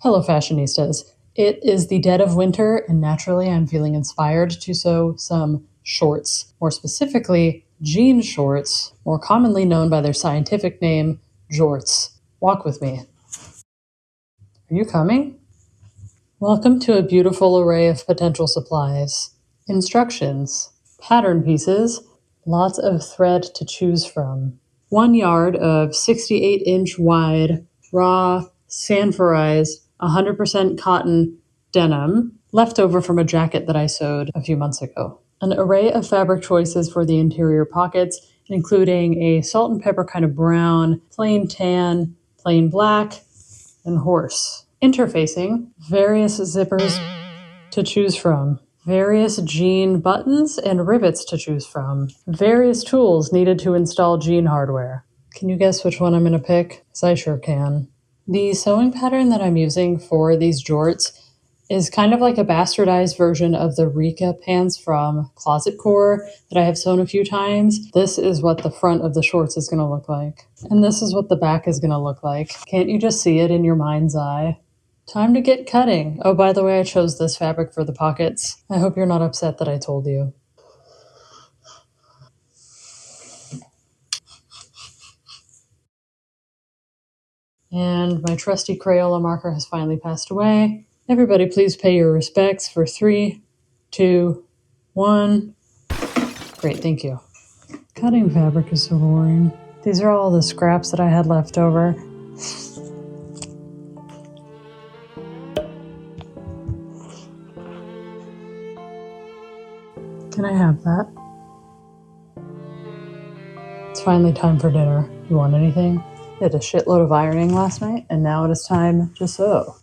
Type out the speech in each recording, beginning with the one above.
Hello, fashionistas. It is the dead of winter, and naturally I'm feeling inspired to sew some shorts, more specifically jean shorts, more commonly known by their scientific name, jorts. Walk with me. Are you coming? Welcome to a beautiful array of potential supplies. Instructions, pattern pieces, lots of thread to choose from. 1 yard of 68-inch wide, raw, sanforized, 100% cotton denim, left over from a jacket that I sewed a few months ago. An array of fabric choices for the interior pockets, including a salt and pepper kind of brown, plain tan, plain black, and horse. Interfacing, various zippers to choose from, various jean buttons and rivets to choose from, various tools needed to install jean hardware. Can you guess which one I'm going to pick? 'Cause I sure can. The sewing pattern that I'm using for these jorts is kind of like a bastardized version of the Rika pants from Closet Core that I have sewn a few times. This is what the front of the shorts is going to look like. And this is what the back is going to look like. Can't you just see it in your mind's eye? Time to get cutting. Oh, by the way, I chose this fabric for the pockets. I hope you're not upset that I told you. And my trusty Crayola marker has finally passed away. Everybody please pay your respects for 3, 2, 1. Great, thank you. Cutting fabric is so boring. These are all the scraps that I had left over. Can I have that? It's finally time for dinner. You want anything? I did a shitload of ironing last night, and now it is time to sew.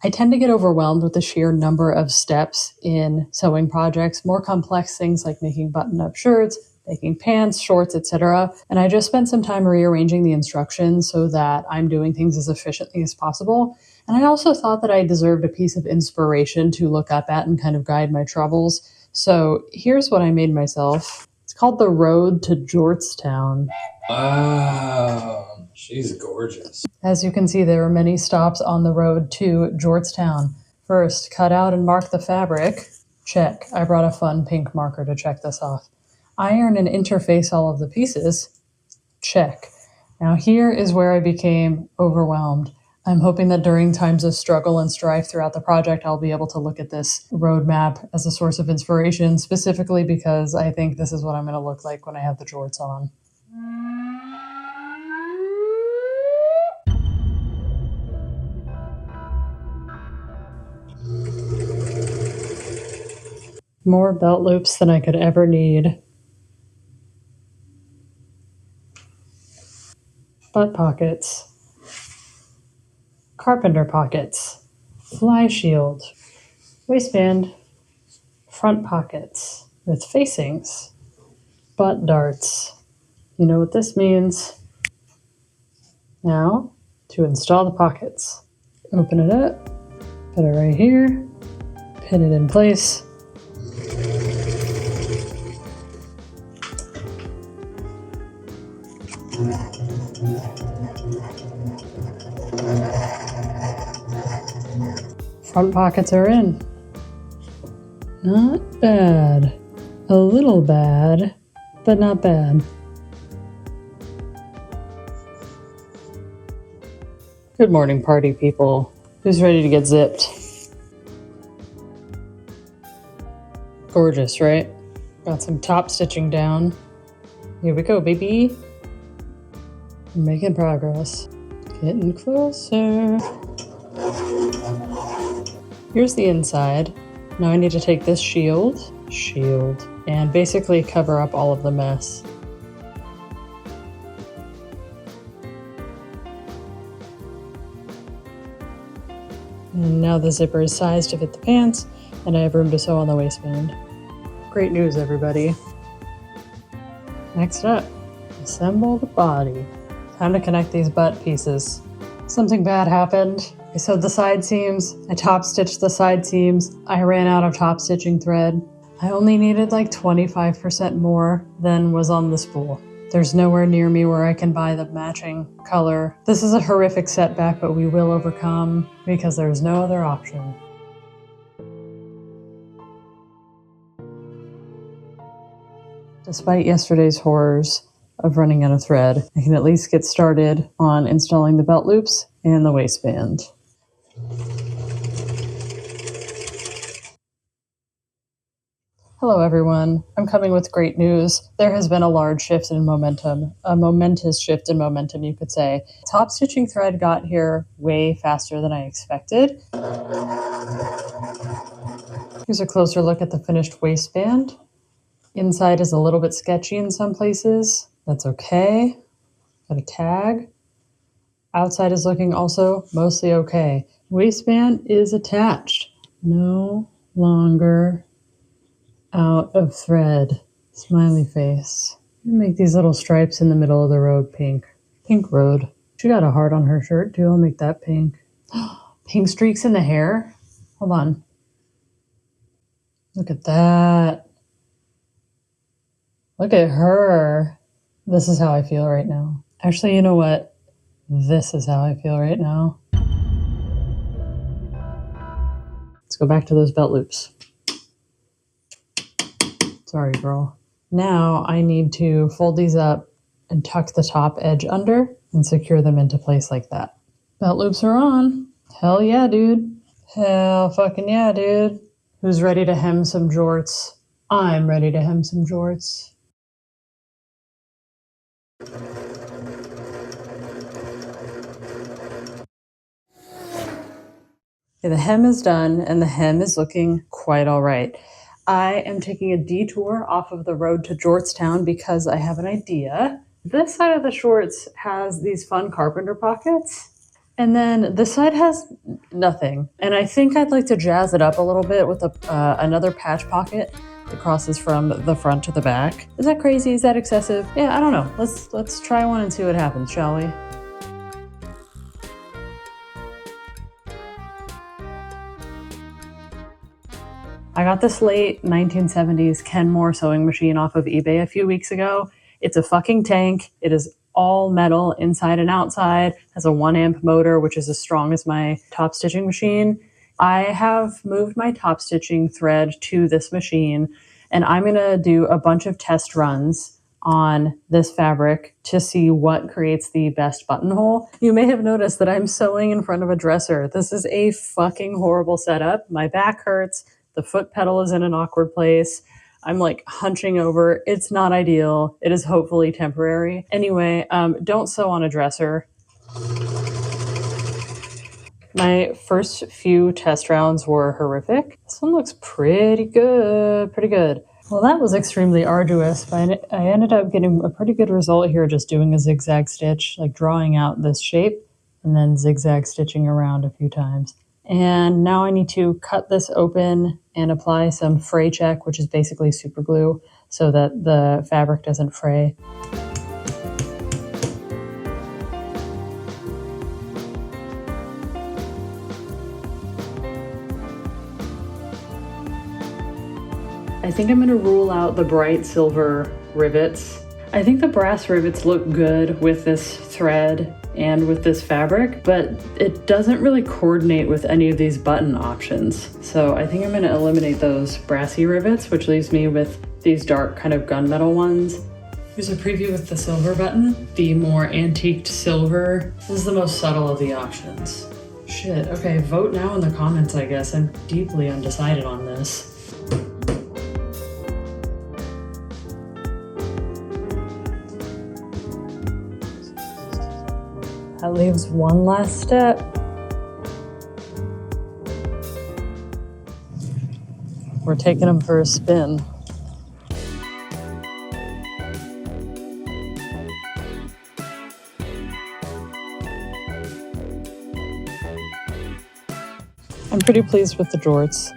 I tend to get overwhelmed with the sheer number of steps in sewing projects, more complex things like making button-up shirts, making pants, shorts, etc. And I just spent some time rearranging the instructions so that I'm doing things as efficiently as possible. And I also thought that I deserved a piece of inspiration to look up at and kind of guide my troubles. So here's what I made myself. It's called The Road to Jortstown. Wow, she's gorgeous. As you can see, there are many stops on the road to Jortstown. First, cut out and mark the fabric. Check. I brought a fun pink marker to check this off. Iron and interface all of the pieces. Check. Now here is where I became overwhelmed. I'm hoping that during times of struggle and strife throughout the project, I'll be able to look at this roadmap as a source of inspiration, specifically because I think this is what I'm going to look like when I have the jorts on. More belt loops than I could ever need. Butt pockets. Carpenter pockets. Fly shield. Waistband. Front pockets with facings. Butt darts. You know what this means. Now, to install the pockets. Open it up. Put it right here. Pin it in place. Front pockets are in. Not bad. A little bad, but not bad. Good morning, party people. Who's ready to get zipped? Gorgeous, right? Got some top stitching down. Here we go, baby. We're making progress. Getting closer. Here's the inside. Now I need to take this shield, and basically cover up all of the mess. And now the zipper is sized to fit the pants, and I have room to sew on the waistband. Great news, everybody. Next up, assemble the body. Time to connect these butt pieces. Something bad happened. I sewed the side seams, I top stitched the side seams, I ran out of top stitching thread. I only needed like 25% more than was on the spool. There's nowhere near me where I can buy the matching color. This is a horrific setback, but we will overcome because there's no other option. Despite yesterday's horrors of running out of thread, I can at least get started on installing the belt loops and the waistband. Hello everyone, I'm coming with great news. There has been a large shift in momentum, a momentous shift in momentum you could say. Top stitching thread got here way faster than I expected. Here's a closer look at the finished waistband. Inside is a little bit sketchy in some places. That's okay. Got a tag. Outside is looking also mostly okay. Waistband is attached. No longer out of thread. Smiley face. Make these little stripes in the middle of the road pink. Pink road. She got a heart on her shirt too. I'll make that pink. Pink streaks in the hair. Hold on. Look at that. Look at her. This is how I feel right now. Actually, you know what? This is how I feel right now. Let's go back to those belt loops. Sorry, girl. Now I need to fold these up and tuck the top edge under and secure them into place like that. Belt loops are on. Hell yeah, dude. Hell fucking yeah, dude. Who's ready to hem some jorts? I'm ready to hem some jorts. Okay, the hem is done and the hem is looking quite all right. I am taking a detour off of the road to Georgetown because I have an idea. This side of the shorts has these fun carpenter pockets, and then this side has nothing. And I think I'd like to jazz it up a little bit with another patch pocket that crosses from the front to the back. Is that crazy? Is that excessive? Yeah, I don't know. Let's try one and see what happens, shall we? I got this late 1970s Kenmore sewing machine off of eBay a few weeks ago. It's a fucking tank. It is all metal inside and outside, has a 1 amp motor, which is as strong as my top stitching machine. I have moved my top stitching thread to this machine, and I'm gonna do a bunch of test runs on this fabric to see what creates the best buttonhole. You may have noticed that I'm sewing in front of a dresser. This is a fucking horrible setup. My back hurts. The foot pedal is in an awkward place. I'm like hunching over. It's not ideal. It is hopefully temporary. Anyway, don't sew on a dresser. My first few test rounds were horrific. This one looks pretty good, pretty good. Well, that was extremely arduous, but I ended up getting a pretty good result here just doing a zigzag stitch, like drawing out this shape and then zigzag stitching around a few times. And now I need to cut this open and apply some fray check, which is basically super glue, so that the fabric doesn't fray. I think I'm going to rule out the bright silver rivets. I think the brass rivets look good with this thread and with this fabric, but it doesn't really coordinate with any of these button options. So I think I'm going to eliminate those brassy rivets, which leaves me with these dark kind of gunmetal ones. Here's a preview with the silver button, the more antiqued silver. This is the most subtle of the options. Shit, okay, vote now in the comments, I guess. I'm deeply undecided on this. That leaves one last step. We're taking them for a spin. I'm pretty pleased with the jorts.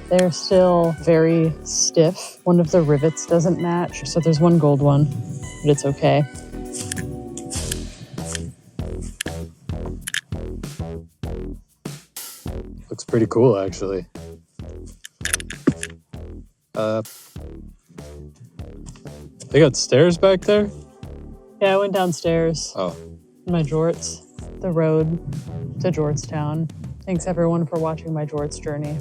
They're still very stiff. One of the rivets doesn't match, so there's one gold one, but it's okay. Looks pretty cool, actually. They got stairs back there? Yeah, I went downstairs Oh. in my jorts, the road to Georgetown. Thanks everyone for watching my jorts journey.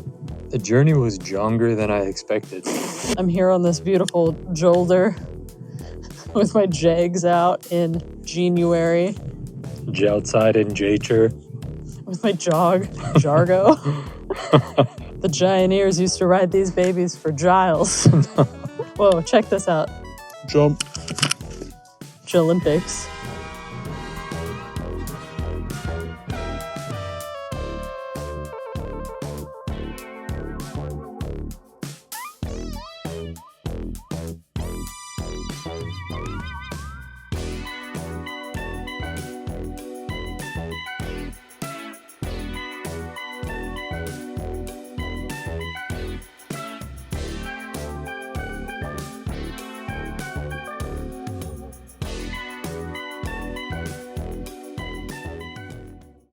The journey was longer than I expected. I'm here on this beautiful jolder with my jegs out in January. Outside in Jature. With my jargo. The Gianters used to ride these babies for Giles. Whoa, check this out. Jump. Olympics.